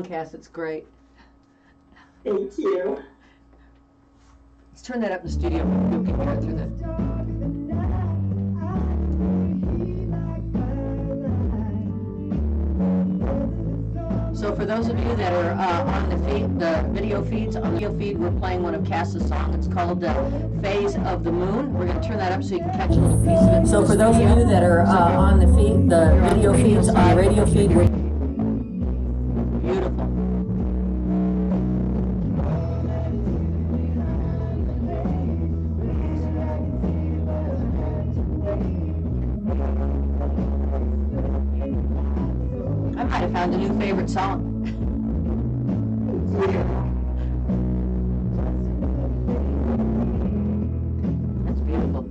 Cass, it's great. Thank you. Let's turn that up in the studio. You can hear it through the... So for those of you that are on the video feeds, on the video feed, we're playing one of Cass's songs. It's called Phase of the Moon. We're going to turn that up so you can catch a little piece of it. So for those of you that are on the video feeds, on the radio feed, we're... Beautiful. I might have found a new favorite song. That's beautiful.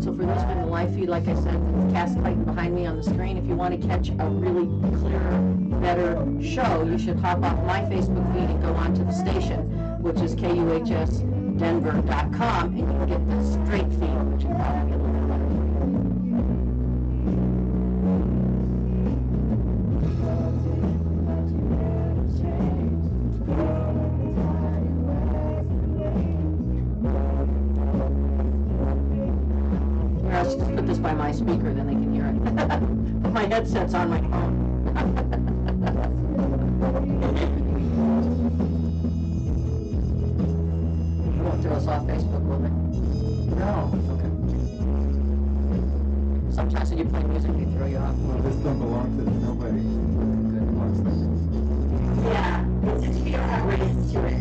So for those in the live feed, like I said, Cass Clayton behind me on the screen. If you want to catch a really clearer, better show, you should hop off my Facebook feed and go onto the station, which is kuhsdenver.com, and you can get the straight feed, which will probably be a little bit better. Or else just put this by my speaker, then they can hear it. But my headset's on my phone. Throw us off Facebook, will they? No. Okay. Sometimes when you play music, they throw you off. Well, this don't belong to nobody. Good wants this. Yeah, since we don't have rights to it.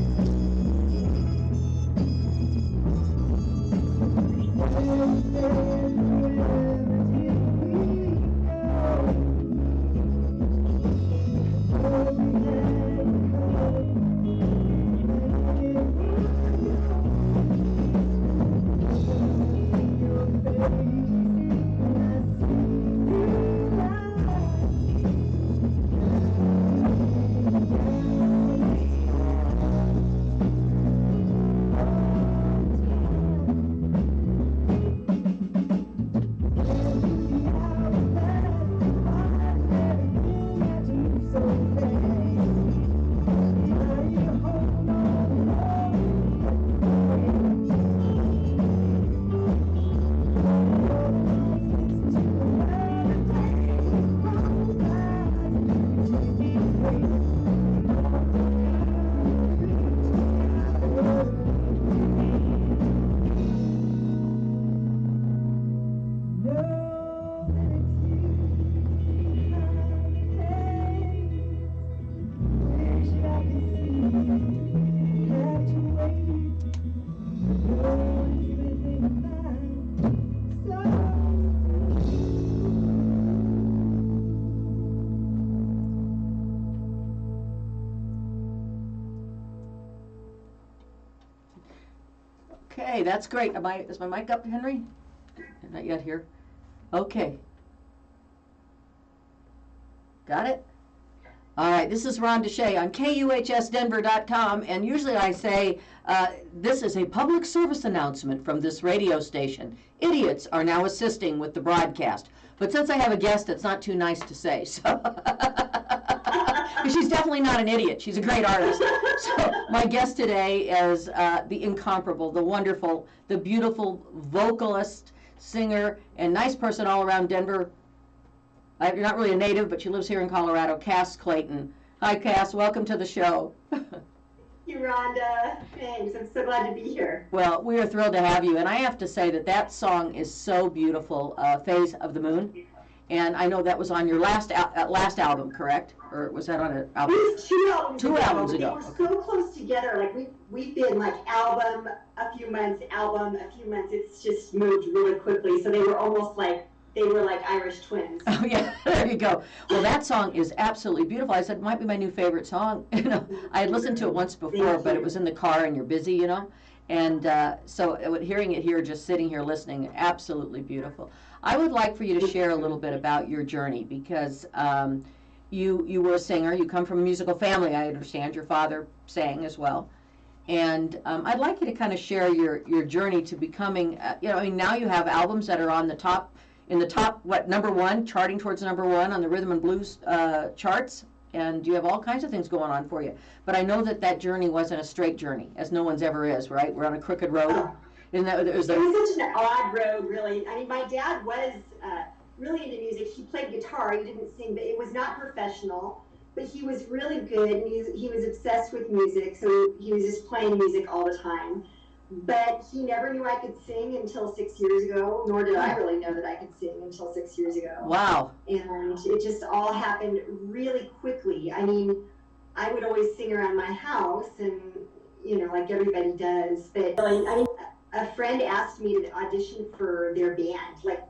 Okay, that's great. Is my mic up, Henry? Not yet here. Okay. Got it? All right, this is Ron Deshay on kuhsdenver.com, and usually I say this is a public service announcement from this radio station. Idiots are now assisting with the broadcast. But since I have a guest, it's not too nice to say, so... She's definitely not an idiot. She's a great artist. So my guest today is the incomparable, the wonderful, the beautiful vocalist, singer, and nice person all around Denver. You're not really a native, but she lives here in Colorado, Cass Clayton. Hi, Cass. Welcome to the show. Thank you, Rhonda. Thanks. I'm so glad to be here. Well, we are thrilled to have you. And I have to say that song is so beautiful, Phase of the Moon. And I know that was on your last album, correct? Or was that on an album? It was two albums ago. They were so close together. Like we've been like album a few months. It's just moved really quickly. So they were almost like Irish twins. Oh yeah, there you go. Well, that song is absolutely beautiful. I said it might be my new favorite song. You know, I had listened to it once before, but it was in the car and you're busy, you know. And so hearing it here, just sitting here listening, absolutely beautiful. I would like for you to share a little bit about your journey because you were a singer. You come from a musical family, I understand. Your father sang as well. And I'd like you to kind of share your journey to becoming, I mean, now you have albums that are on the top, number one, charting towards number one on the rhythm and blues charts, and you have all kinds of things going on for you. But I know that journey wasn't a straight journey, as no one's ever is, right? We're on a crooked road. Oh. Isn't that, it was such an odd road, really. I mean, my dad was really into music. He played guitar, he didn't sing, but it was not professional. But he was really good, and he was obsessed with music, so he was just playing music all the time. But he never knew I could sing until 6 years ago, nor did I really know that I could sing until 6 years ago. Wow. And it just all happened really quickly. I mean, I would always sing around my house, and, like everybody does. But, I mean, a friend asked me to audition for their band, like,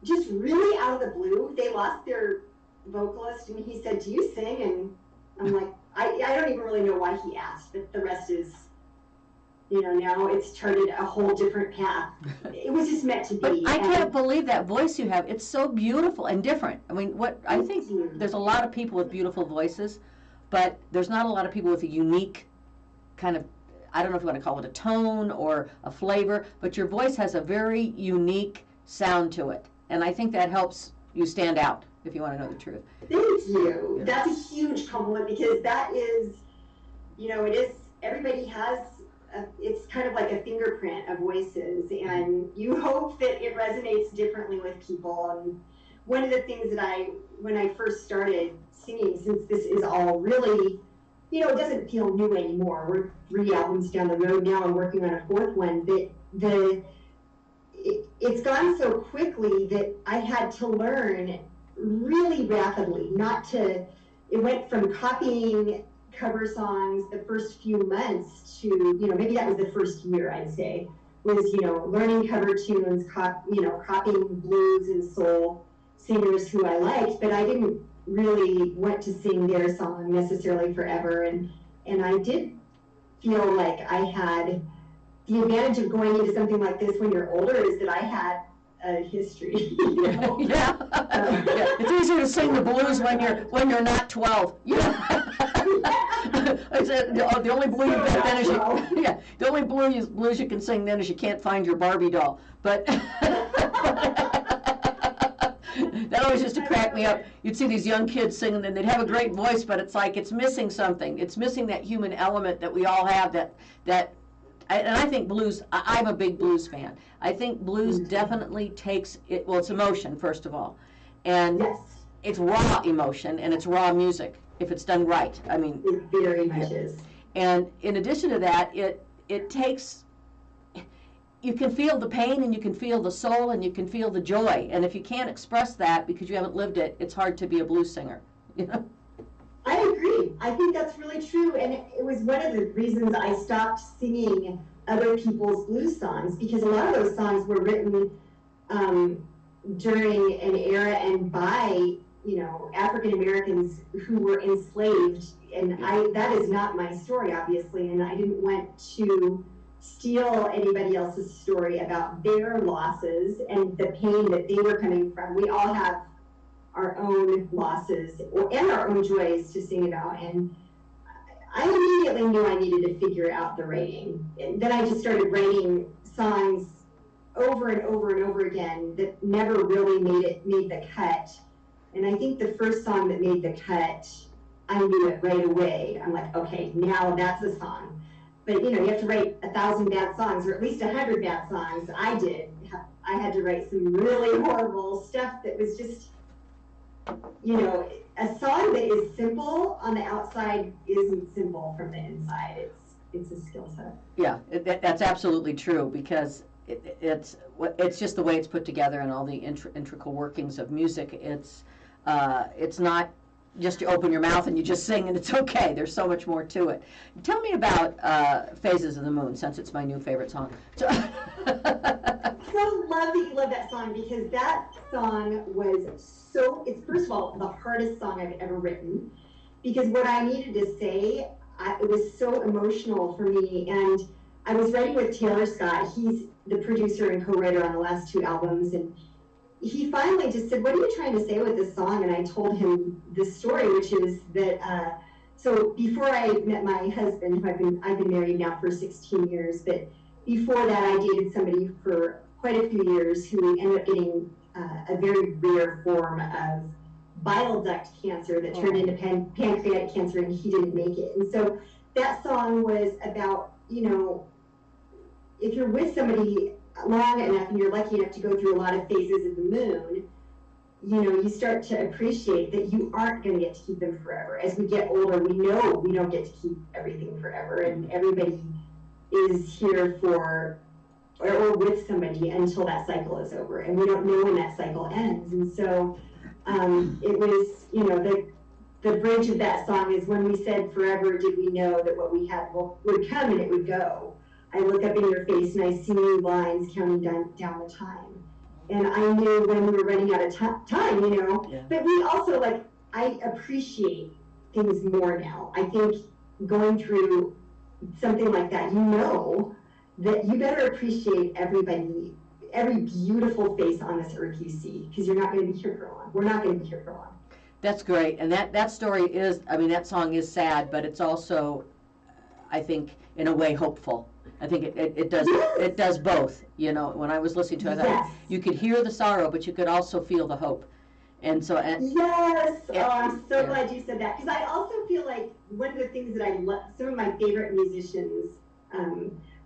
just really out of the blue. They lost their vocalist, and he said, "Do you sing?" And I'm like, I don't even really know why he asked, but the rest is, now it's charted a whole different path. It was just meant to be. But I can't believe that voice you have. It's so beautiful and different. I mean, I think there's a lot of people with beautiful voices, but there's not a lot of people with a unique kind of, I don't know if you want to call it a tone or a flavor, but your voice has a very unique sound to it. And I think that helps you stand out, if you want to know the truth. Thank you. Yeah. That's a huge compliment, because that is, it is, everybody has, it's kind of like a fingerprint of voices, and you hope that it resonates differently with people. And one of the things that when I first started singing, since this is all really, it doesn't feel new anymore. We're 3 albums down the road now and working on a 4th one, but it's gone so quickly that I had to learn really rapidly it went from copying cover songs the first few months to, maybe that was the first year, I'd say, was, learning cover tunes, copying blues and soul singers who I liked, but I didn't really want to sing their song necessarily forever. And I did feel like I had the advantage of going into something like this when you're older is that I had a history. Yeah. Yeah. It's easier to sing the blues when you're not 12. The only blues you can then is the only blues you can sing then is you can't find your Barbie doll. But that always used to crack me up. You'd see these young kids singing, and they'd have a great voice, but it's like it's missing something. It's missing that human element that we all have. And I think blues, I'm a big blues fan. I think blues definitely takes it, well, it's emotion, first of all. And yes, it's raw emotion, and it's raw music, if it's done right. I mean, it very much is. And in addition to that, it takes, you can feel the pain, and you can feel the soul, and you can feel the joy. And if you can't express that because you haven't lived it, it's hard to be a blues singer. I agree. I think that's really true, and it was one of the reasons I stopped singing other people's blues songs, because a lot of those songs were written during an era and by, African Americans who were enslaved, and that is not my story, obviously, and I didn't want to steal anybody else's story about their losses and the pain that they were coming from. We all have our own losses and our own joys to sing about, and I immediately knew I needed to figure out the writing. And then I just started writing songs over and over and over again that never really made the cut. And I think the first song that made the cut, I knew it right away. I'm like, okay, now that's a song. But you have to write 1,000 bad songs, or at least 100 bad songs. I did. I had to write some really horrible stuff that was just, a song that is simple on the outside isn't simple from the inside. It's a skill set. Yeah, that's absolutely true, because it's just the way it's put together and all the integral workings of music. It's not just you open your mouth and you just sing and it's okay. There's so much more to it. Tell me about Phases of the Moon, since it's my new favorite song. So love that you love that song, because that song was it's first of all the hardest song I've ever written, because what I needed to say, it was so emotional for me. And I was writing with Taylor Scott. He's the producer and co-writer on the last 2 albums, and he finally just said, "What are you trying to say with this song?" And I told him this story, which is that so before I met my husband, who I've been married now for 16 years, but before that I dated somebody for quite a few years who ended up getting a very rare form of bile duct cancer that turned into pancreatic cancer, and he didn't make it. And so that song was about, you know, if you're with somebody long enough and you're lucky enough to go through a lot of phases of the moon, you know, you start to appreciate that you aren't going to get to keep them forever. As we get older, we know we don't get to keep everything forever, and everybody is here for or with somebody until that cycle is over, and we don't know when that cycle ends. And so it was, you know, the bridge of that song is, when we said forever, did we know that what we had would come and it would go. I look up in your face and I see new lines counting down the time. And I knew when we were running out of time, you know. Yeah. But we also, like, I appreciate things more now. I think going through something like that, you know that you better appreciate everybody, every beautiful face on this earth you see, because you're not going to be here for long. We're not going to be here for long. That's great. And that story is, I mean, that song is sad, but it's also, I think, in a way, hopeful. I think it does it does both. You know, when I was listening to it, I thought you could hear the sorrow, but you could also feel the hope. And so, yes, I'm so glad you said that, because I also feel like one of the things that I love, some of my favorite musicians,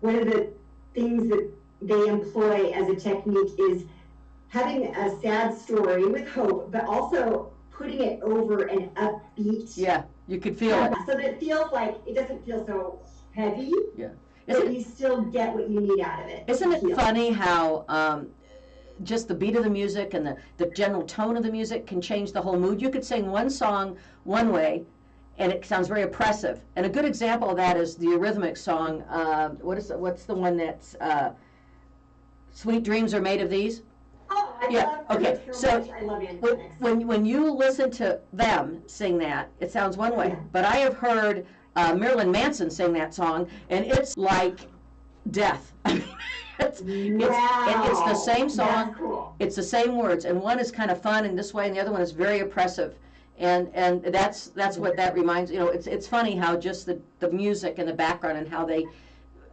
one of the things that they employ as a technique is having a sad story with hope, but also putting it over an upbeat. Yeah, you could feel it. So that it feels like, it doesn't feel so heavy. Yeah. But you still get what you need out of it. Isn't it funny how just the beat of the music and the general tone of the music can change the whole mood? You could sing one song one way, and it sounds very oppressive. And a good example of that is the Eurythmics song. What's the one that's "Sweet Dreams Are Made of These"? Oh, I love it so much. I love when you listen to them sing that, it sounds one way. Yeah. But I have heard Marilyn Manson sing that song, and it's like death. It's the same song. Cool. It's the same words, and one is kind of fun in this way, and the other one is very oppressive. And that's what that reminds. You know, it's funny how just the music and the background and how they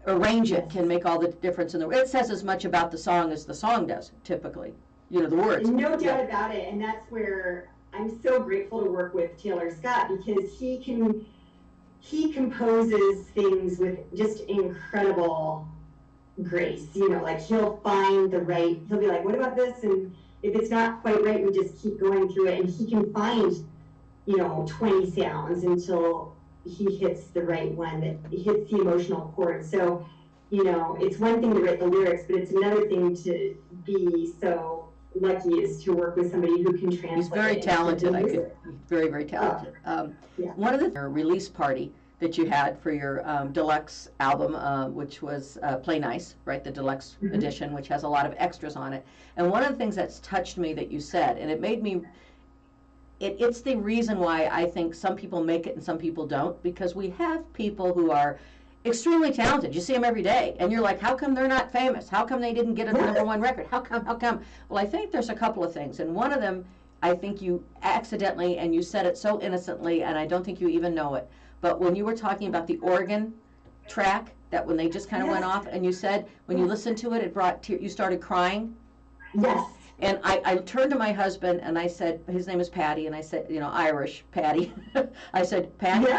arrange it can make all the difference in the. It says as much about the song as the song does, typically. You know, the words. No doubt about it, and that's where I'm so grateful to work with Taylor Scott, because he composes things with just incredible grace. You know, like he'll find the right, he'll be like, what about this? And if it's not quite right, we just keep going through it, and he can find, you know, 20 sounds until he hits the right one that hits the emotional chord. So, you know, it's one thing to write the lyrics, but it's another thing to be so lucky is to work with somebody who can translate. He's very talented. Very, very talented. One of the release party that you had for your deluxe album, which was Play Nice, right? The deluxe edition, which has a lot of extras on it. And one of the things that's touched me that you said, and it made me, it's the reason why I think some people make it and some people don't, because we have people who are extremely talented. You see them every day, and you're like, how come they're not famous? How come they didn't get a #1 record? How come? Well, I think there's a couple of things, and one of them, I think you accidentally, and you said it so innocently, and I don't think you even know it, but when you were talking about the organ track, that when they just kind of went off, and you said when you listened to it, it brought you started crying. Yes. And I turned to my husband and I said, his name is Patty, and I said, you know, Irish Patty. I said, Patty,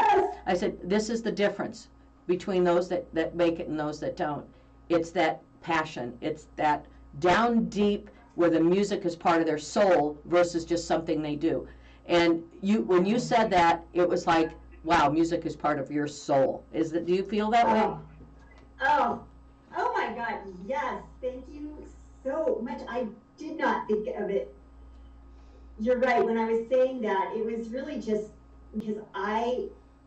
I said, this is the difference between those that make it and those that don't. It's that passion. It's that down deep where the music is part of their soul versus just something they do. And when you said that, it was like, wow, music is part of your soul. Do you feel that way? Oh my God, yes. Thank you so much. I did not think of it. You're right. When I was saying that, it was really just because I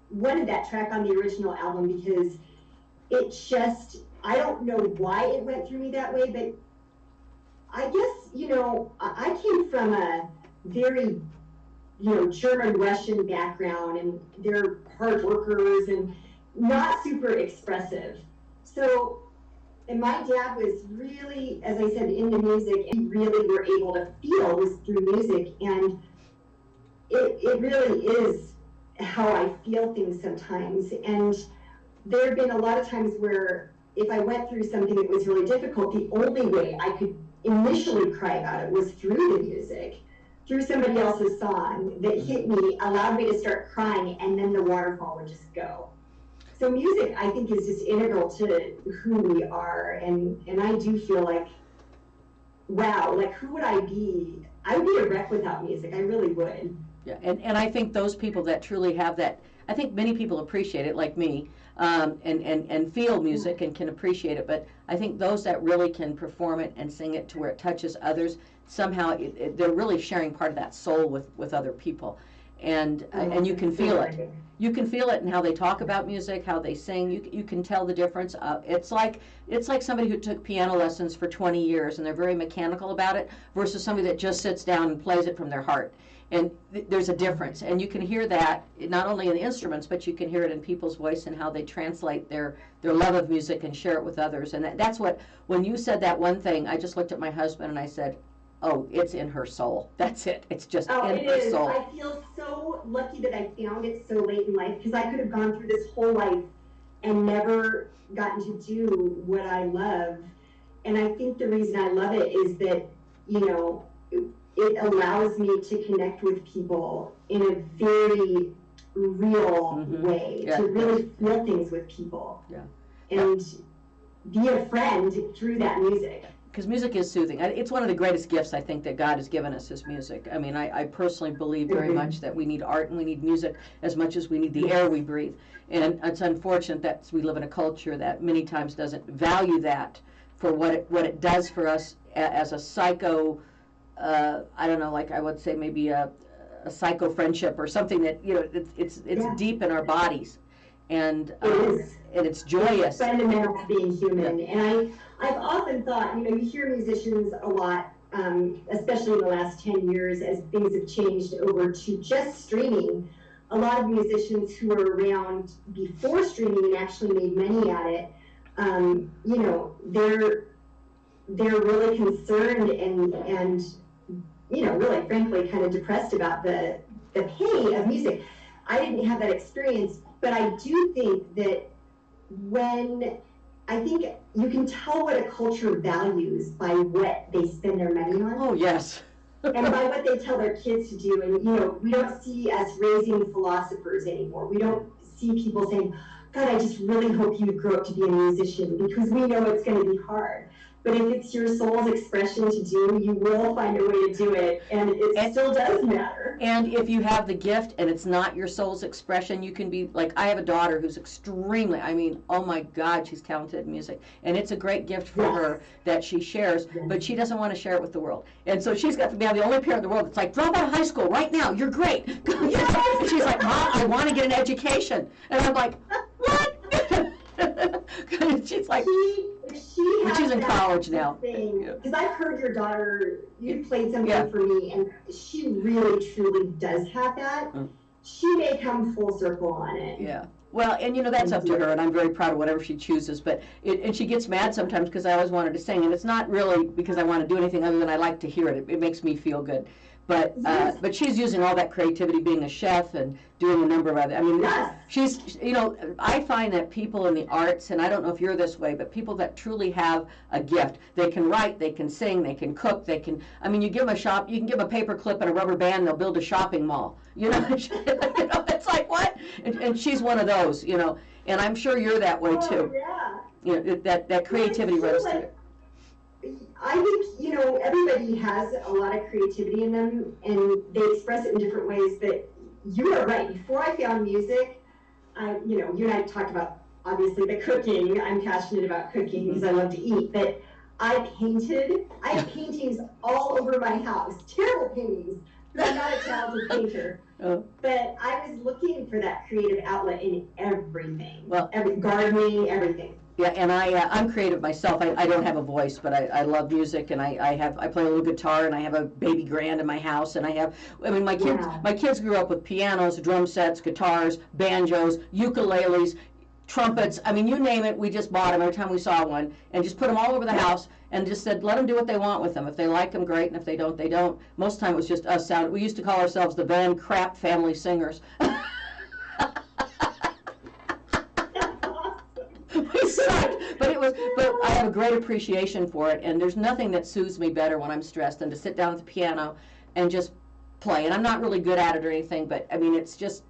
wanted that track on the original album, because it just, I don't know why it went through me that way, but I guess, you know, I came from a very, you know, German-Russian background, and they're hard workers and not super expressive. So, and my dad was really, as I said, into music, and really were able to feel was through music, and it really is how I feel things sometimes. And there have been a lot of times where if I went through something that was really difficult, the only way I could initially cry about it was through the music, through somebody else's song that hit me, allowed me to start crying, and then the waterfall would just go. So music, I think, is just integral to who we are, and I do feel like, wow, like who would I be? I would be a wreck without music, I really would. Yeah, and I think those people that truly have that, I think many people appreciate it, like me, and feel music and can appreciate it, but I think those that really can perform it and sing it to where it touches others, somehow they're really sharing part of that soul with other people. And you can feel it. You can feel it in how they talk about music, how they sing. You can tell the difference. It's like somebody who took piano lessons for 20 years and they're very mechanical about it versus somebody that just sits down and plays it from their heart. And there's a difference, and you can hear that not only in the instruments, but you can hear it in people's voice and how they translate their love of music and share it with others. And that's what, when you said that one thing, I just looked at my husband and I said, oh, it's in her soul. That's it. It's just in her soul. I feel so lucky that I found it so late in life, because I could have gone through this whole life and never gotten to do what I love. And I think the reason I love it is that, you know, it allows me to connect with people in a very real way, to really feel things with people. Yeah. And be a friend through that music. Because music is soothing. It's one of the greatest gifts, I think, that God has given us, is music. I mean, I personally believe very much that we need art and we need music as much as we need the air we breathe. And it's unfortunate that we live in a culture that many times doesn't value that for what it does for us as a psycho, I don't know, like I would say maybe a psycho friendship or something that, you know, it's deep in our bodies. And it's joyous. It's fundamental to being human. And I've often thought, you know, you hear musicians a lot, especially in the last 10 years as things have changed over to just streaming. A lot of musicians who were around before streaming and actually made money at it, you know, they're really concerned and you know, really frankly kind of depressed about the pay of music. I didn't have that experience, but I do think that I think you can tell what a culture values by what they spend their money on. Oh, yes. And by what they tell their kids to do. And, you know, we don't see us raising philosophers anymore. We don't see people saying, God, I just really hope you grow up to be a musician, because we know it's going to be hard. But if it's your soul's expression to do, you will find a way to do it, and it still does matter. And if you have the gift and it's not your soul's expression, you can be, like, I have a daughter who's extremely, I mean, oh my God, she's talented in music. And it's a great gift for her that she shares, but she doesn't want to share it with the world. And so she's got to be the only parent in the world that's like, drop out of high school right now, you're great. And she's like, Mom, I want to get an education. And I'm like, what? She's like, she's in college now. Because I've heard your daughter, you played something for me, and she really, truly does have that. She may come full circle on it. Yeah. Well, and you know, that's up to her, and I'm very proud of whatever she chooses. But and she gets mad sometimes because I always wanted to sing, and it's not really because I want to do anything other than I like to hear it. It makes me feel good. But she's using all that creativity, being a chef and doing a number of other. I mean, she's, you know, I find that people in the arts, and I don't know if you're this way, but people that truly have a gift, they can write, they can sing, they can cook, they can. I mean, you give them a shop, you can give them a paper clip and a rubber band, they'll build a shopping mall. You know, it's like what? And she's one of those, you know. And I'm sure you're that way too. Oh, yeah. You know, that creativity runs through it. I think, you know, everybody has a lot of creativity in them, and they express it in different ways, but you are right. Before I found music, you know, you and I talked about, obviously, the cooking. I'm passionate about cooking because I love to eat, but I painted. I have paintings all over my house, terrible paintings, because I'm not a talented painter. But I was looking for that creative outlet in everything, gardening, everything. Yeah, and I'm creative myself. I don't have a voice, but I love music, and I play a little guitar, and I have a baby grand in my house, and my kids grew up with pianos, drum sets, guitars, banjos, ukuleles, trumpets. I mean, you name it, we just bought them every time we saw one, and just put them all over the house, and just said, let them do what they want with them. If they like them, great, and if they don't, they don't. Most of the time it was just us. We used to call ourselves the Van Crap Family Singers. have a great appreciation for it, and there's nothing that soothes me better when I'm stressed than to sit down at the piano and just play. And I'm not really good at it or anything, but I mean, it's just,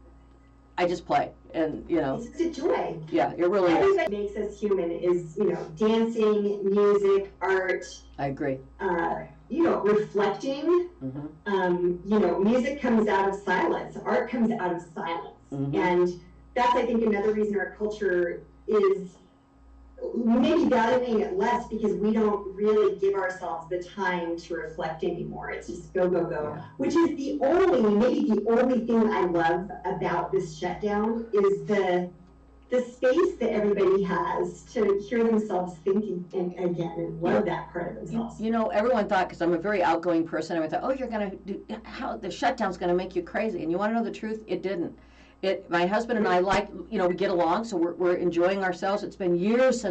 I just play, and It's just a joy. yeah, it really is. Everything that makes us human is, dancing, music, art. I agree. Reflecting. Mm-hmm. Music comes out of silence. Art comes out of silence. Mm-hmm. And that's, I think, another reason our culture is maybe valuing it less, because we don't really give ourselves the time to reflect anymore. It's just go, go, go. Yeah. Which is maybe the only thing I love about this shutdown is the space that everybody has to hear themselves thinking again, and love that part of themselves. Everyone thought, because I'm a very outgoing person, everyone thought, oh, you're going to do, how the shutdown's going to make you crazy. And you want to know the truth? It didn't. My husband and I we get along, so we're enjoying ourselves. It's been years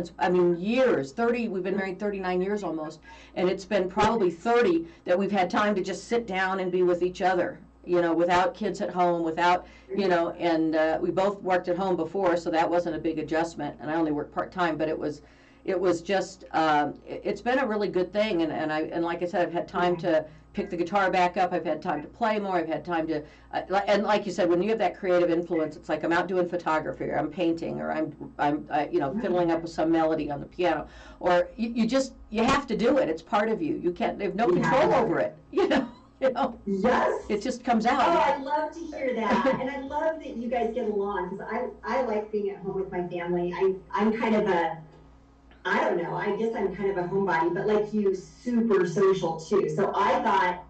years, 30, we've been married 39 years almost, and it's been probably 30 that we've had time to just sit down and be with each other, without kids at home, and we both worked at home before, so that wasn't a big adjustment, and I only work part-time, but it was just, it's been a really good thing, and like I said, I've had time to pick the guitar back up, I've had time to play more, I've had time to, and like you said, when you have that creative influence, it's like I'm out doing photography, or I'm painting, or I'm fiddling up with some melody on the piano, or you have to do it, it's part of you, they have no control over it, Yes. It just comes out. Oh, I love to hear that, and I love that you guys get along, because I like being at home with my family. I'm kind of I don't know, I guess I'm kind of a homebody, but like you, super social too. So I thought,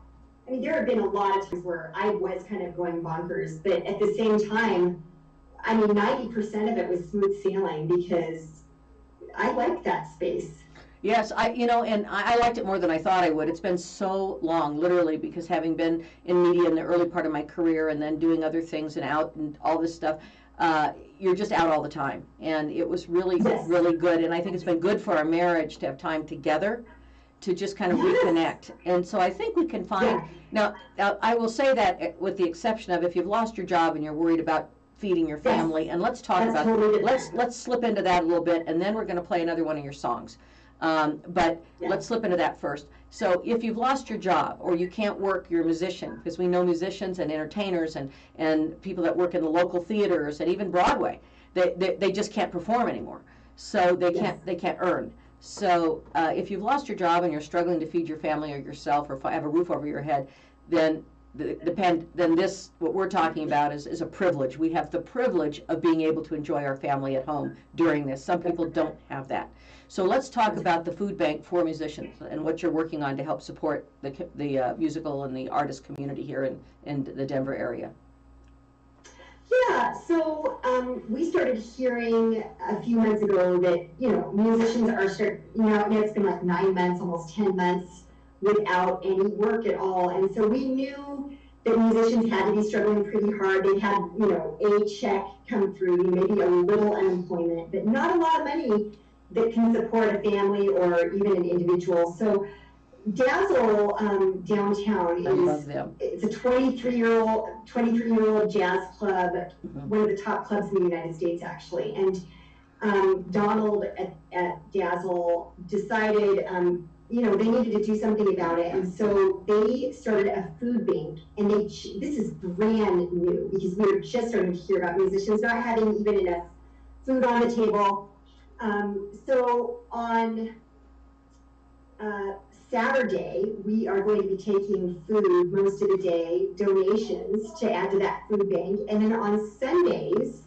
there have been a lot of times where I was kind of going bonkers, but at the same time, 90% of it was smooth sailing, because I liked that space. Yes, and I liked it more than I thought I would. It's been so long, literally, because having been in media in the early part of my career and then doing other things and out and all this stuff, you're just out all the time. And it was really, really good. And I think it's been good for our marriage to have time together to just kind of reconnect. And so I think we can find, now I will say that with the exception of if you've lost your job and you're worried about feeding your family, and let's talk about, let's slip into that a little bit, and then we're going to play another one of your songs. But let's slip into that first. So if you've lost your job or you can't work, you're a musician, because we know musicians and entertainers and people that work in the local theaters and even Broadway, they just can't perform anymore. So they can't earn. So if you've lost your job and you're struggling to feed your family or yourself or have a roof over your head, then this, what we're talking about is a privilege. We have the privilege of being able to enjoy our family at home during this. Some people don't have that. So let's talk about the food bank for musicians and what you're working on to help support the musical and the artist community here in the Denver area. Yeah, so we started hearing a few months ago that, musicians are it's been like 9 months, almost 10 months without any work at all. And so we knew that musicians had to be struggling pretty hard. They had, a check come through, maybe a little unemployment, but not a lot of money that can support a family or even an individual. So Dazzle downtown it's a 23-year-old jazz club, one of the top clubs in the United States actually. And Donald at Dazzle decided they needed to do something about it, and so they started a food bank. And this is brand new, because we were just starting to hear about musicians not having even enough food on the table. So on Saturday, we are going to be taking food most of the day, donations to add to that food bank. And then on Sundays,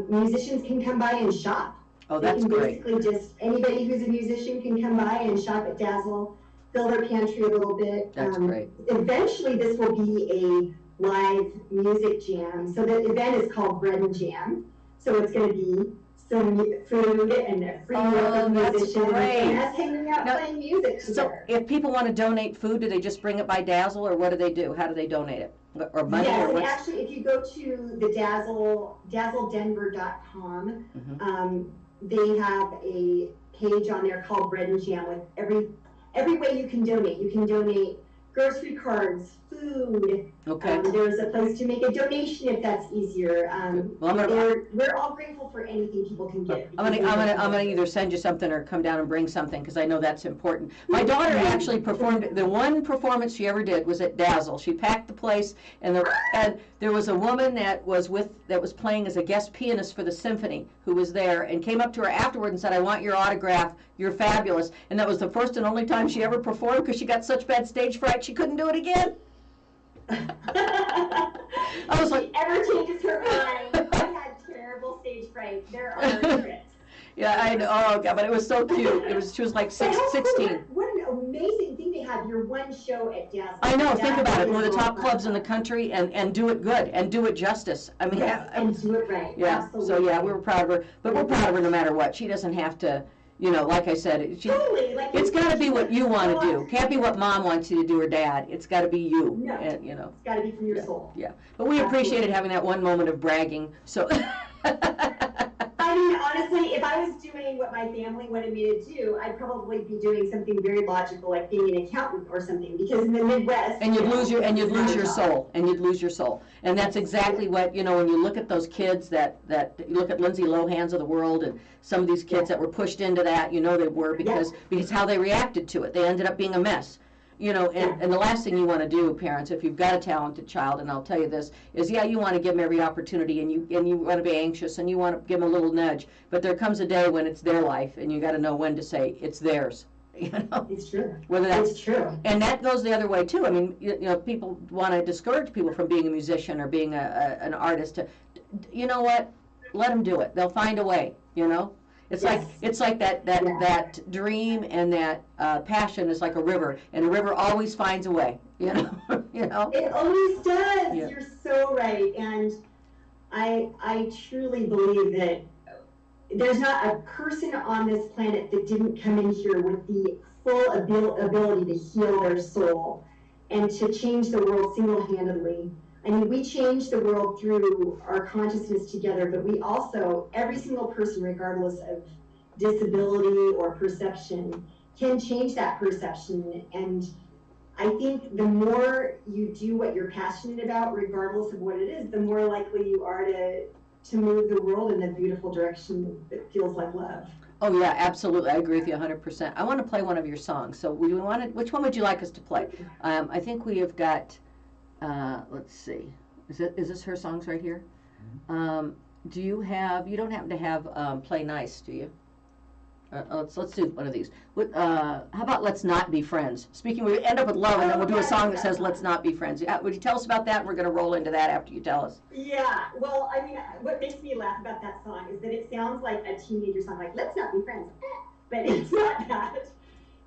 musicians can come by and shop. Oh, that's great. Basically just anybody who's a musician can come by and shop at Dazzle, fill their pantry a little bit. That's great. Eventually, this will be a live music jam. So the event is called Bread and Jam. So it's going to be some food and a free meal for musicians and us hanging out playing music together. So if people want to donate food, do they just bring it by Dazzle, or what do they do? How do they donate it? Or money? Yes, or actually, if you go to the dazzledenver.com, they have a page on there called Bread and Jam with every way you can donate. You can donate grocery cards, food. Okay. There's a place to make a donation if that's easier. Well, we're all grateful for anything people can give. I'm gonna either send you something or come down and bring something, because I know that's important. My daughter actually performed, the one performance she ever did was at Dazzle. She packed the place, and there was a woman that was playing as a guest pianist for the symphony who was there, and came up to her afterward and said, "I want your autograph. You're fabulous." And that was the first and only time she ever performed, because she got such bad stage fright she couldn't do it again. I was like, if she ever changes her mind, I had terrible stage fright. There are tricks. Yeah, I know. Oh God, but it was so cute. She was like 16. What an amazing thing to have your one show at Dazzle. I know. Think about it. One of the top clubs in the country, and do it good and do it justice. I mean, yes, and do it right. Yeah. Absolutely. So yeah, we were proud of her, but we're proud of her no matter what. She doesn't have to. You know, like I said, totally. Like, it's got to be what you want to do. Can't be what mom wants you to do or dad. It's got to be you. No, and, you know. It's got to be from your soul. Yeah. But we appreciated having that one moment of bragging. So. I mean, honestly, if I was doing what my family wanted me to do, I'd probably be doing something very logical, like being an accountant or something. Because in the Midwest, and you'd lose your soul, and that's exactly what, you know, when you look at those kids that you look at Lindsay Lohan's of the world, and some of these kids that were pushed into that, you know, they were because how they reacted to it, they ended up being a mess. You know, and the last thing you want to do, parents, if you've got a talented child, and I'll tell you this, is you want to give them every opportunity, and you want to be anxious, and you want to give them a little nudge, but there comes a day when it's their life, and you got to know when to say it's theirs. You know, it's true. It's true, and that goes the other way too. I mean, you know, people want to discourage people from being a musician or being an artist. You know what? Let them do it. They'll find a way. You know. It's like that dream and that passion is like a river, and a river always finds a way. You know, you know. It always does. Yeah. You're so right, and I truly believe that there's not a person on this planet that didn't come in here with the full ability to heal their soul and to change the world single-handedly. I mean, we change the world through our consciousness together, but we also, every single person, regardless of disability or perception, can change that perception. And I think the more you do what you're passionate about, regardless of what it is, the more likely you are to move the world in a beautiful direction that feels like love. Oh yeah, absolutely. I agree with you 100%. I want to play one of your songs. So which one would you like us to play? I think we have got. Let's see. Is this her songs right here? Mm-hmm. You don't happen to have Play Nice, do you? Let's do one of these. How about Let's Not Be Friends? Speaking, we end up with love, and then we'll do a song that says Let's Not Be Friends. Would you tell us about that? And we're going to roll into that after you tell us. Yeah, well, I mean, what makes me laugh about that song is that it sounds like a teenager song, like, let's not be friends. But it's not that.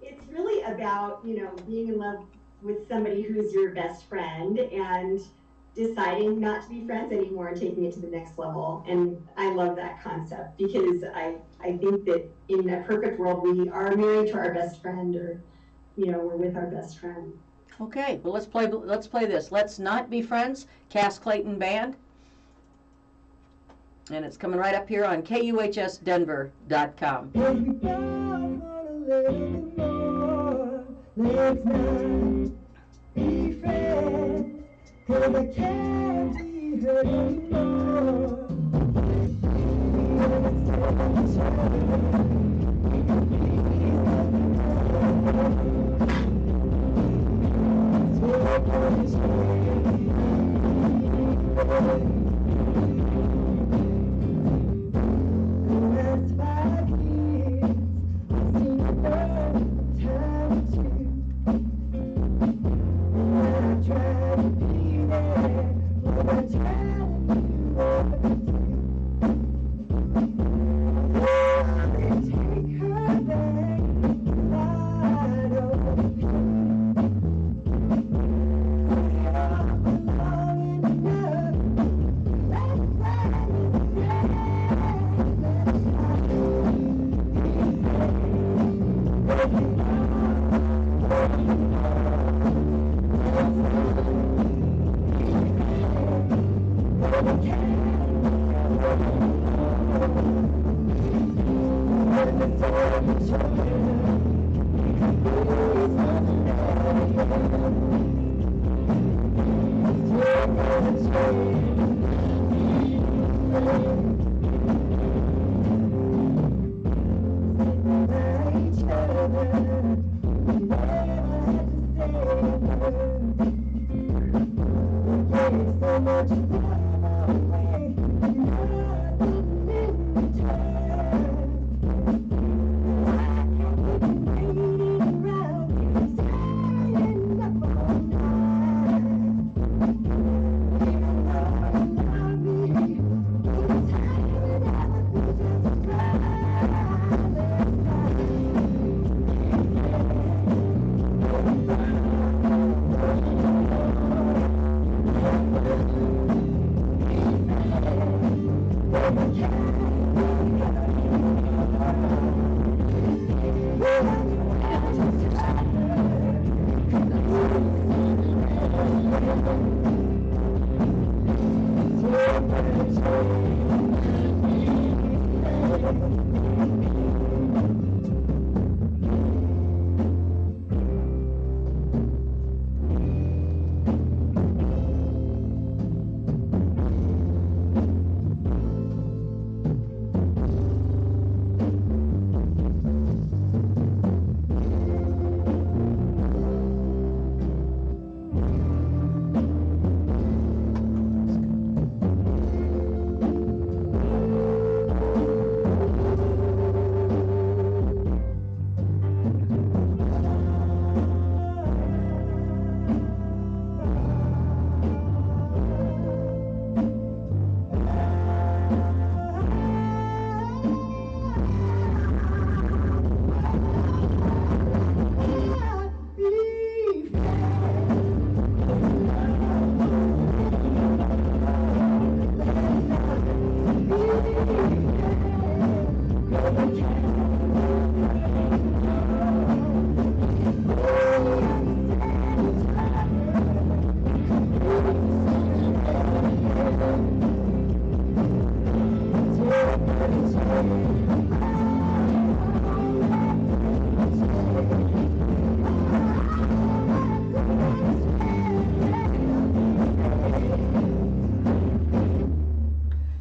It's really about, you know, being in love with somebody who's your best friend and deciding not to be friends anymore and taking it to the next level. And I love that concept because I think that in a perfect world, we are married to our best friend, or, you know, we're with our best friend. Okay, well, let's play this. Let's Not Be Friends, Cass Clayton Band. And it's coming right up here on KUHSdenver.com. Let's not be friends, 'cause I can't be hurt anymore. Last 5 years, I've seen you burn time to. Try to be there, but I'm telling you what to do. Take her back, right over here. We're all long enough. Let's ride it down. Let's not be friends.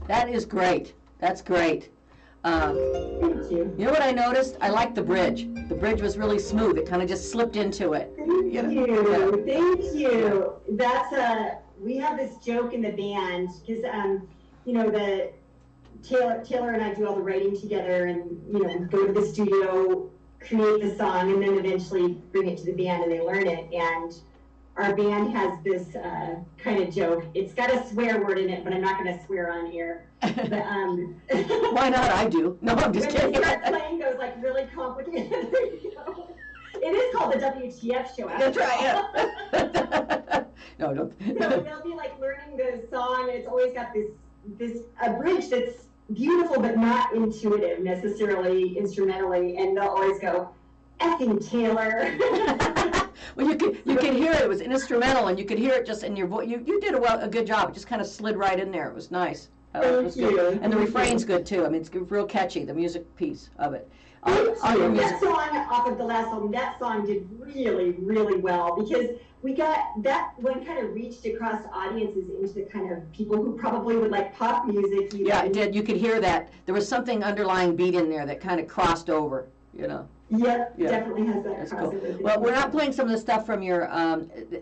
That is great. That's great. Thank you. You know what I noticed? I like the bridge. The bridge was really smooth. It kind of just slipped into it. Thank You know? you. Thank you. That's we have this joke in the band because you know, the Taylor and I do all the writing together, and you know, go to the studio, create the song, and then eventually bring it to the band and they learn it. And our band has this kind of joke. It's got a swear word in it, but I'm not going to swear on here. But, Why not? I do. No, I'm just when kidding. we start playing those like really complicated, you know, it is called the WTF show. That's after right. all. Yeah. No, don't. So they'll be like learning the song, and it's always got this a bridge that's beautiful but not intuitive necessarily instrumentally, and they'll always go, "Effing Taylor." Well, you could hear it. It was instrumental, and you could hear it just in your voice. You did a good job. It just kind of slid right in there. It was nice. It was Thank good. you. And the Thank refrain's you. good too. I mean, it's real catchy. The music piece of it. Thank Your you. music. That song off of the last album, that song did really, really well because we got that one kind of reached across audiences into the kind of people who probably would like pop music. Even. Yeah, it did. You could hear that. There was something underlying beat in there that kind of crossed over. You know. Yep, Yeah. definitely has that That's crossover. cool. thing. Well, we're not playing some of the stuff from your,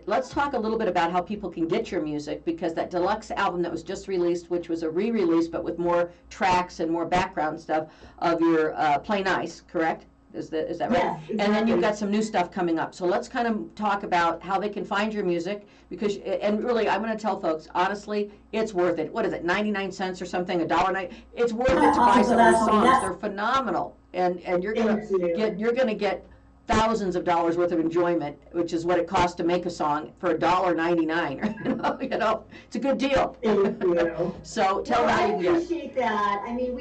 let's talk a little bit about how people can get your music, because that deluxe album that was just released, which was a re-release but with more tracks and more background stuff of your Play Nice, correct? Is that right? Yes, And then you've exactly. got some new stuff coming up. So let's kind of talk about how they can find your music, because, and really, I'm going to tell folks, honestly, it's worth it. What is it, 99 cents or something, $1.90? It's worth it to buy some of these songs. They're phenomenal. And you're going to get thousands of dollars worth of enjoyment, which is what it costs to make a song for $1.99. You know, it's a good deal. Thank you. So tell them how you can I get it. appreciate that. I mean,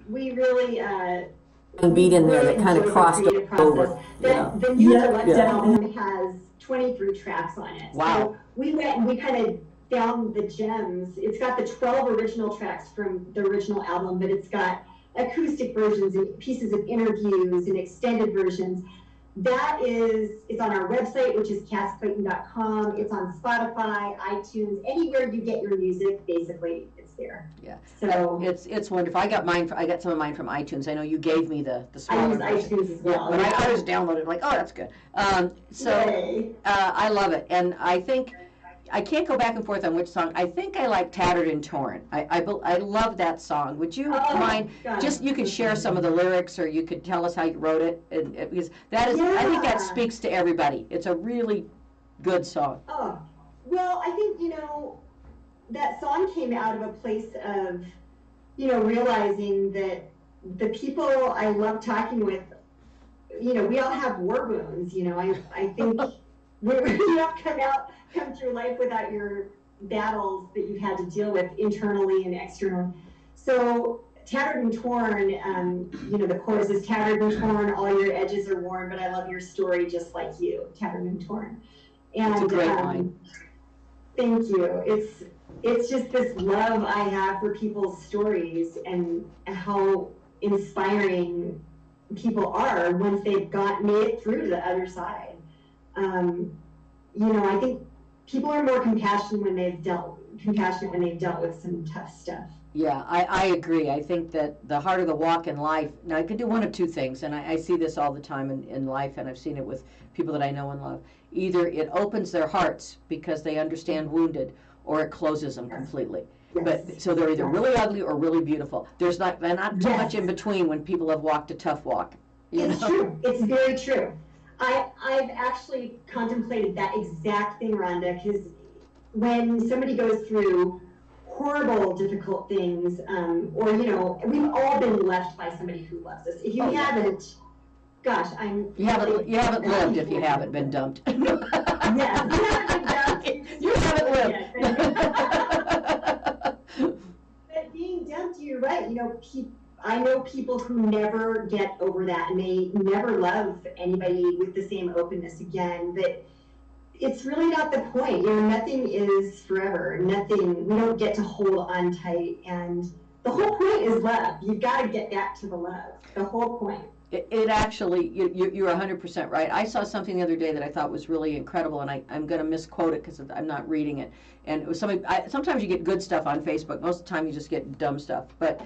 we really And beat in there that kind of enjoyed the crossed creative over. process. Yeah. The new deluxe Yeah. album has 23 tracks on it. Wow. So we went and we kind of found the gems. It's got the 12 original tracks from the original album, but it's got acoustic versions and pieces of interviews and extended versions. it's on our website, which is cassclayton.com. It's on Spotify, iTunes, anywhere you get your music, basically, it's there. Yeah. So It's wonderful. I got some of mine from iTunes. I know you gave me the I smaller use version. iTunes as well. When I was downloaded, I'm like, oh, that's good. Yay. I love it, and I think I can't go back and forth on which song. I think I like "Tattered and Torn." I love that song. Would you mind? God. Just you could share some of the lyrics, or you could tell us how you wrote it, because that is. I think that speaks to everybody. It's a really good song. Oh, well, I think, that song came out of a place of, realizing that the people I love talking with, we all have war wounds, I think you don't come through life without your battles that you've had to deal with internally and externally. So tattered and torn, the chorus is tattered and torn, all your edges are worn, but I love your story just like you, tattered and torn. And It's a great line. Thank you. It's just this love I have for people's stories and how inspiring people are once they've made it through to the other side. I think people are more compassionate when they've dealt with some tough stuff. Yeah, I agree. I think that the harder the walk in life, now I could do one of two things, and I see this all the time in life, and I've seen it with people that I know and love. Either it opens their hearts because they understand wounded, or it closes them completely. Yes. But so they're either really ugly or really beautiful. There's not too much in between when people have walked a tough walk. It's true. It's very true. I've actually contemplated that exact thing, Rhonda, because when somebody goes through horrible, difficult things, or, we've all been left by somebody who loves us. If you haven't, gosh, You haven't lived if you haven't been dumped. Yes, you haven't been dumped. You haven't lived. But being dumped, you're right. I know people who never get over that, and they never love anybody with the same openness again. But it's really not the point. Nothing is forever. Nothing. We don't get to hold on tight. And the whole point is love. You've got to get back to the love. The whole point. It actually, you're 100% right. I saw something the other day that I thought was really incredible, and I'm going to misquote it because I'm not reading it. And it was something. Sometimes you get good stuff on Facebook. Most of the time you just get dumb stuff. But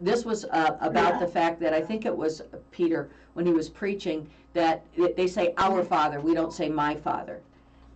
this was about the fact that I think it was Peter when he was preaching that they say our Father. We don't say my Father,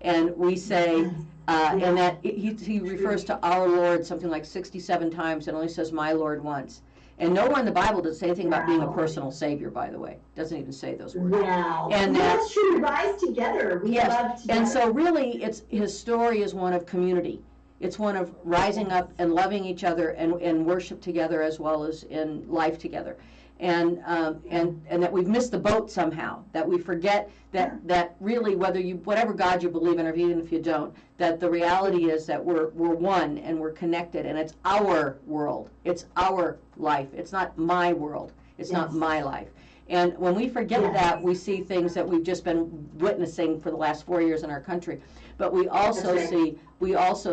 and we say. And that he refers to our Lord something like 67 times and only says my Lord once. And nowhere in the Bible does it say anything about being a personal savior, by the way. It doesn't even say those words. Wow. And that's true. We rise together. We love together. And so really, his story is one of community. It's one of rising up and loving each other and worship together as well as in life together. And that we've missed the boat somehow, that we forget that really whatever God you believe in, or even if you don't, that the reality is that we're one and we're connected, and it's our world, it's our life, it's not my world, it's not my life. And when we forget that, we see things that we've just been witnessing for the last 4 years in our country. But we also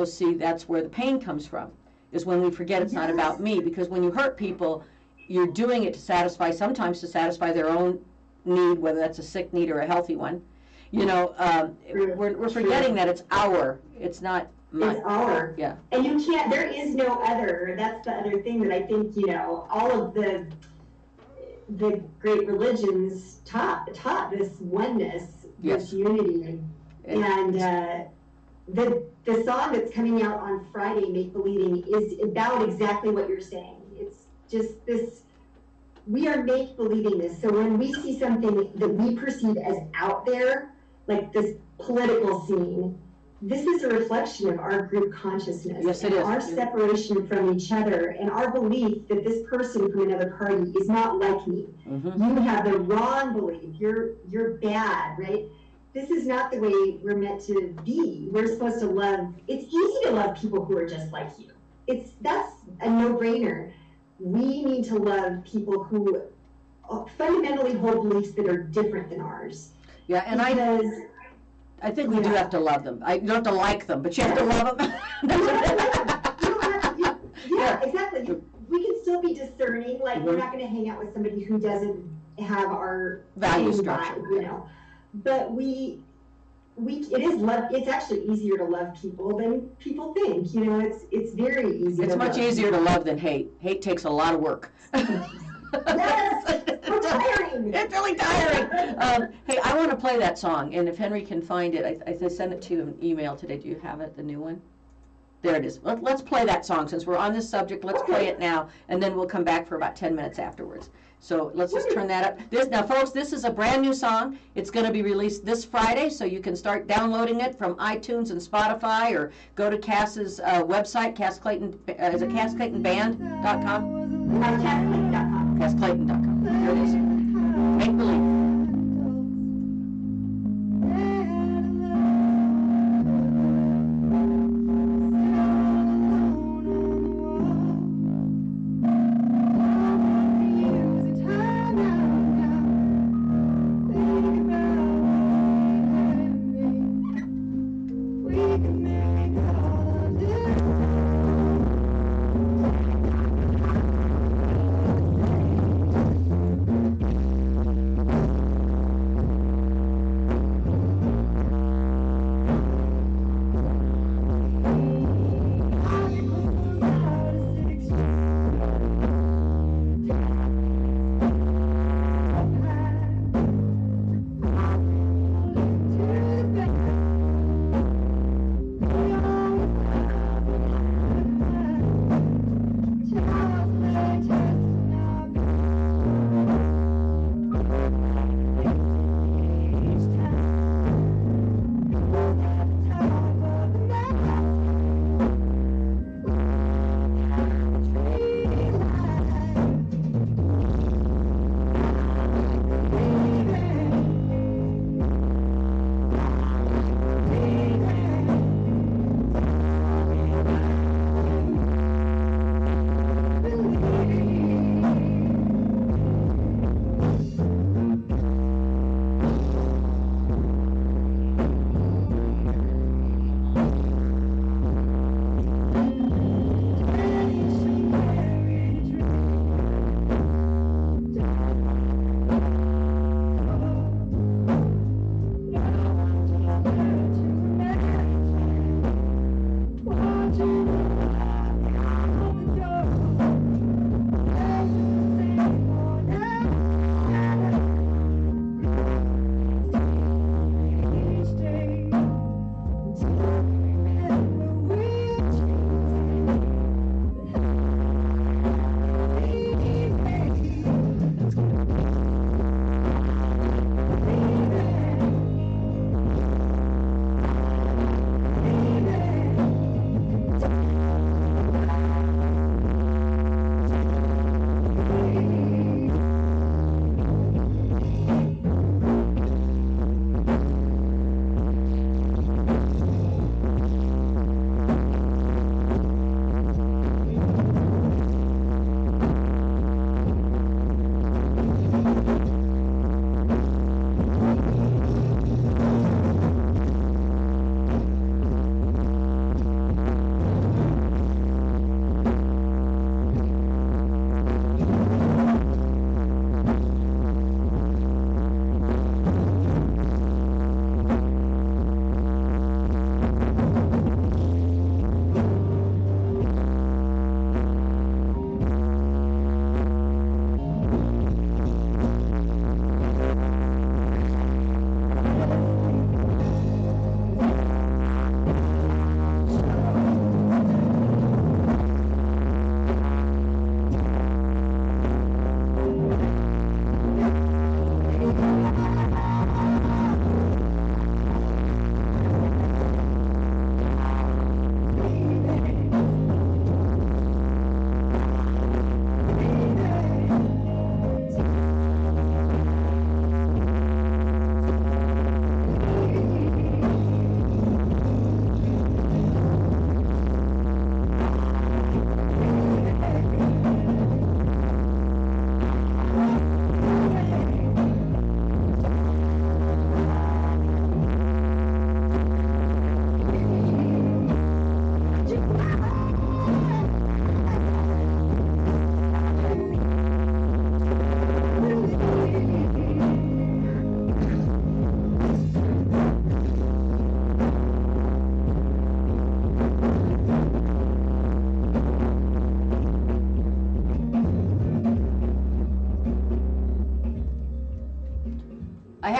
see that's where the pain comes from, is when we forget it's not about me, because when you hurt people, you're doing it sometimes to satisfy their own need, whether that's a sick need or a healthy one. We're forgetting that it's not mine. It's our. Yeah. And there is no other. That's the other thing that I think, all of the great religions taught this oneness, this unity. And the song that's coming out on Friday, Make Believing, is about exactly what you're saying. It's just this, we are make-believing this. So when we see something that we perceive as out there, like this political scene, this is a reflection of our group consciousness. Yes, it is. Our separation from each other, and our belief that this person from another party is not like me. Mm-hmm. You have the wrong belief. You're bad, right? This is not the way we're meant to be. We're supposed to love. It's easy to love people who are just like you. That's a no-brainer. We need to love people who fundamentally hold beliefs that are different than ours. Yeah, and I think we do have to love them. You don't have to like them, but you have to love them. Exactly. We can still be discerning. Like, we're not going to hang out with somebody who doesn't have our Value same structure, vibe, you know. But it's actually easier to love people than people think, you know, it's very easy. It's much easier to love than hate. Hate takes a lot of work. Yes, it's tiring. It's really tiring. Hey, I want to play that song, and if Henry can find it, I sent it to you in an email today. Do you have it, the new one? There it is. Let's play that song. Since we're on this subject, let's play it now, and then we'll come back for about 10 minutes afterwards. So let's just turn that up. Now, folks, this is a brand new song. It's going to be released this Friday, so you can start downloading it from iTunes and Spotify, or go to Cass's website, Cass Clayton. Is it CassClaytonBand.com? CassClayton.com. CassClayton.com. Here it is. Make believe.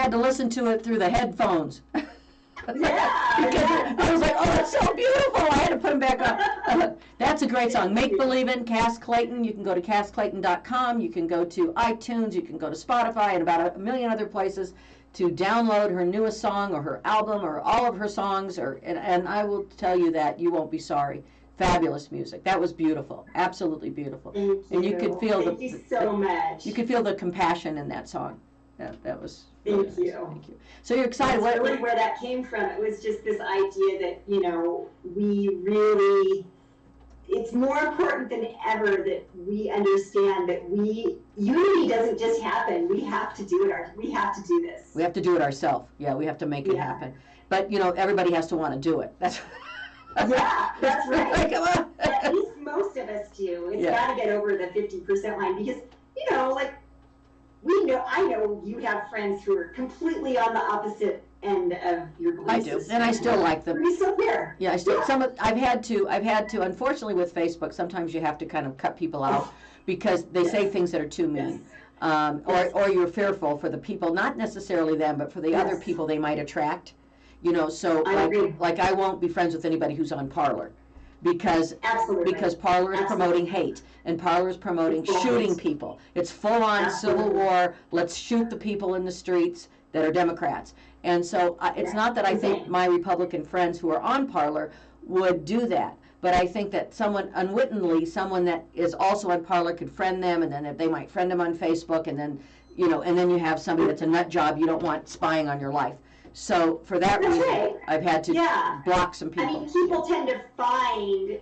had to listen to it through the headphones. Yeah, Because I was like, oh, it's so beautiful. I had to put them back on. That's a great song. Make Believin', Cass Clayton. You can go to CassClayton.com. You can go to iTunes. You can go to Spotify and about a million other places to download her newest song or her album or all of her songs. And I will tell you that you won't be sorry. Fabulous music. That was beautiful. Absolutely beautiful. Thank you. And you could feel Thank you so much. You could feel the compassion in that song. That was. Thank you. Thank you. So you're excited. That's really where that came from. It was just this idea that, you know, we really, it's more important than ever that we understand that unity doesn't just happen. We have to do it. We have to do this. We have to do it ourselves. Yeah, we have to make it happen. But, you know, everybody has to want to do it. That's yeah, that's right. Come on. At least most of us do. It's got to get over the 50% line because, you know, like, I know you have friends who are completely on the opposite end of your belief I do, system. and I still like them. We're still there. Yeah, I still. I've had to. Unfortunately, with Facebook, sometimes you have to kind of cut people out because they say things that are too mean, or you're fearful for the people, not necessarily them, but for the other people they might attract. You know, so like I won't be friends with anybody who's on Parler. Because Parler is promoting hate, and Parler is promoting shooting people. It's full-on civil war. Let's shoot the people in the streets that are Democrats. And so it's not that I think my Republican friends who are on Parler would do that, but I think that someone unwittingly, someone that is also on Parler could friend them, and then they might friend them on Facebook, and then and then you have somebody that's a nut job you don't want spying on your life. So for that reason, I've had to block some people. I mean, people tend to find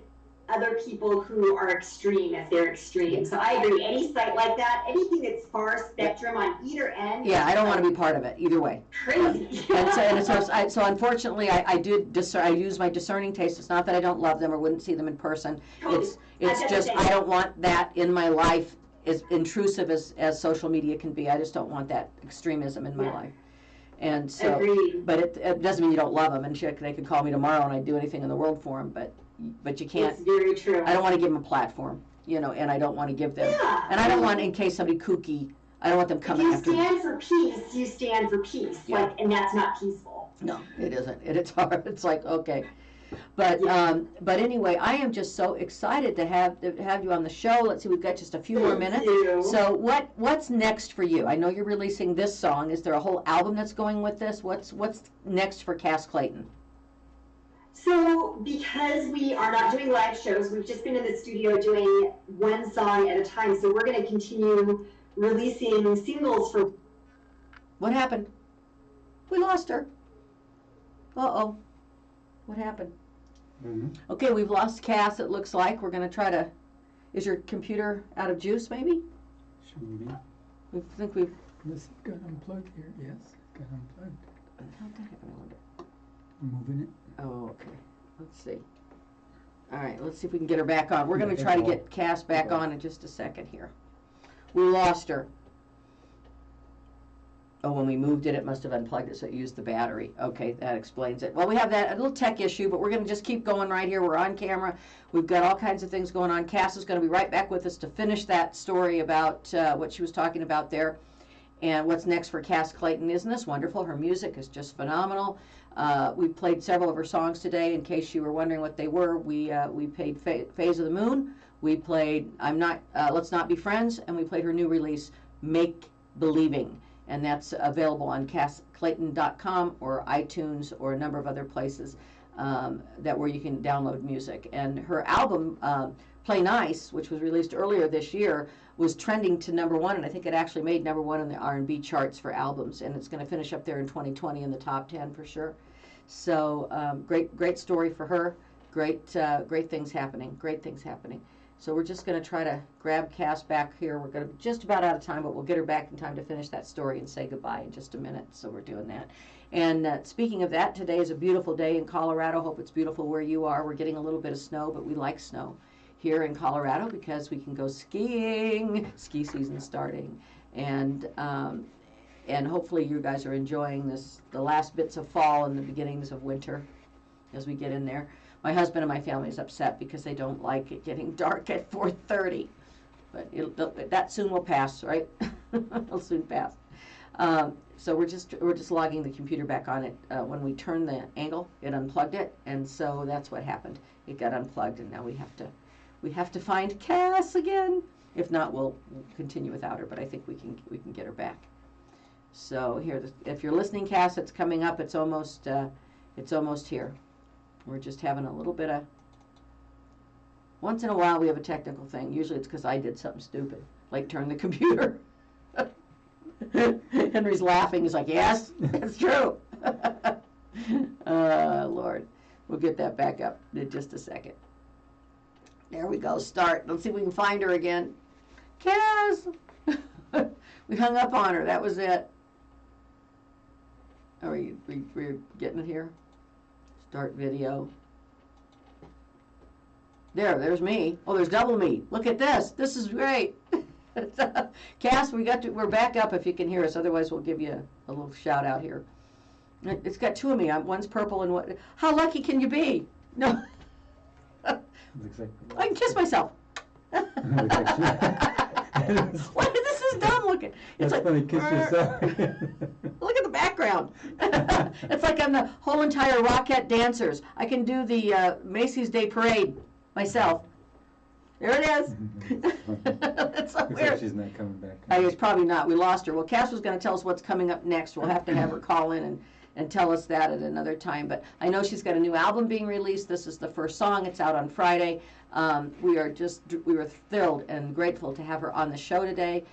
other people who are extreme if they're extreme. So I agree. Any site like that, anything that's far spectrum on either end. Yeah, I don't want to be part of it either way. Crazy. So unfortunately, I use my discerning taste. It's not that I don't love them or wouldn't see them in person. It's just I don't want that in my life, as intrusive as social media can be. I just don't want that extremism in my life. And so, but it doesn't mean you don't love them. And they could call me tomorrow and I'd do anything in the world for them. But you can't. It's very true. I don't want to give them a platform, and I don't want to give them. Yeah. And I don't want, in case somebody kooky, I don't want them coming after me. If you stand for peace, you stand for peace. Yeah. And that's not peaceful. No, it isn't. It's hard. It's like, okay. But anyway, I am just so excited to have you on the show. Let's see, we've got just a few more minutes. So what's next for you? I know you're releasing this song. Is there a whole album that's going with this? What's next for Cass Clayton? So because we are not doing live shows, we've just been in the studio doing one song at a time. So we're going to continue releasing singles for. What happened? We lost her. Uh-oh. What happened? Mm-hmm. Okay, we've lost Cass, it looks like. We're going to try to... Is your computer out of juice, maybe? Should be. We think we've... This got unplugged here. Yes, it got unplugged. How'd that happen, I wonder? I'm moving it. Oh, okay. Let's see. All right, let's see if we can get her back on. We're going to try to get Cass back on in just a second here. We lost her. Oh, when we moved it, it must have unplugged it, so it used the battery. Okay, that explains it. Well, we have a little tech issue, but we're going to just keep going right here. We're on camera. We've got all kinds of things going on. Cass is going to be right back with us to finish that story about what she was talking about there and what's next for Cass Clayton. Isn't this wonderful? Her music is just phenomenal. We played several of her songs today. In case you were wondering what they were, we played Phase of the Moon. We played Let's Not Be Friends, and we played her new release, Make Believing. And that's available on CassClayton.com or iTunes or a number of other places where you can download music. And her album, Play Nice, which was released earlier this year, was trending to #1, and I think it actually made #1 in the R&B charts for albums. And it's going to finish up there in 2020 in the top 10 for sure. So great story for her. Great things happening. Great things happening. So we're just going to try to grab Cass back here. We're going to be just about out of time, but we'll get her back in time to finish that story and say goodbye in just a minute. So we're doing that. And speaking of that, today is a beautiful day in Colorado. Hope it's beautiful where you are. We're getting a little bit of snow, but we like snow here in Colorado because we can go skiing. Ski season starting. And hopefully you guys are enjoying the last bits of fall and the beginnings of winter as we get in there. My husband and my family is upset because they don't like it getting dark at 4:30. But that soon will pass, right? It'll soon pass. So we're just logging the computer back on it. When we turned the angle, it unplugged it, and so that's what happened. It got unplugged, and now we have to find Cass again. If not, we'll continue without her. But I think we can get her back. So here, if you're listening, Cass, it's coming up. It's almost here. We're just having a little bit of. Once in a while, we have a technical thing. Usually, it's because I did something stupid, like turn the computer. Henry's laughing. He's like, yes, it's true. Lord. We'll get that back up in just a second. There we go. Start. Let's see if we can find her again. Cass! We hung up on her. That was it. Are we getting it here? Start video. There's me. Oh, there's double me. Look at this. This is great. Cass, we're back up if you can hear us. Otherwise, we'll give you a little shout out here. It's got two of me. One's purple and one. How lucky can you be? No. Looks like I can kiss myself. What? This is dumb looking. It's that's like, funny. Kiss yourself. Look at the background. It's like I'm the whole entire Rockette dancers. I can do the Macy's Day Parade myself. There it is. It's so Looks weird. like she's not coming back. It's probably not. We lost her. Well, Cass was going to tell us what's coming up next. We'll have to have her call in and tell us that at another time. But I know she's got a new album being released. This is the first song. It's out on Friday. We were thrilled and grateful to have her on the show today.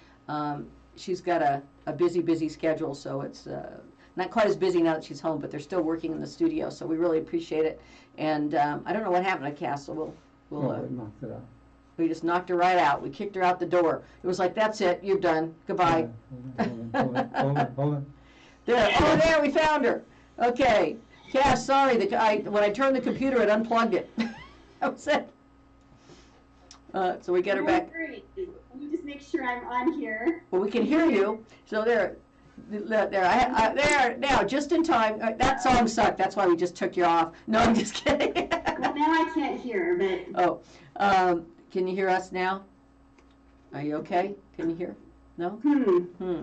She's got a busy schedule, so it's not quite as busy now that she's home, but they're still working in the studio, so we really appreciate it. And I don't know what happened to Cass, so we'll it knocked it out. we just knocked her right out. We kicked her out the door. It was like, that's it, you're done, goodbye. Hold on. There, we found her. Okay, Cass, sorry, when I turned the computer, it unplugged it. That was it. So we get her back. Great. Let me just make sure I'm on here. Well, we can hear you. So there, now, just in time. That song sucked. That's why we just took you off. No, I'm just kidding. Well, now I can't hear, but. Oh, can you hear us now? Are you okay? Can you hear? No?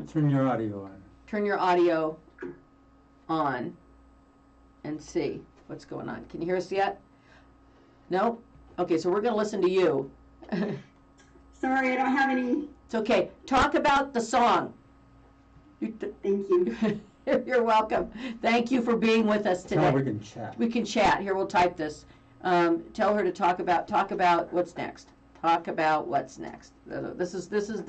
Turn your audio on. Turn your audio on and see what's going on. Can you hear us yet? No? Okay, so we're going to listen to you. Sorry, I don't have any. It's okay. Talk about the song. Thank you. You're welcome. Thank you for being with us today. Now we can chat. We can chat. Here, we'll type this. Tell her to talk about what's next. Talk about what's next. This is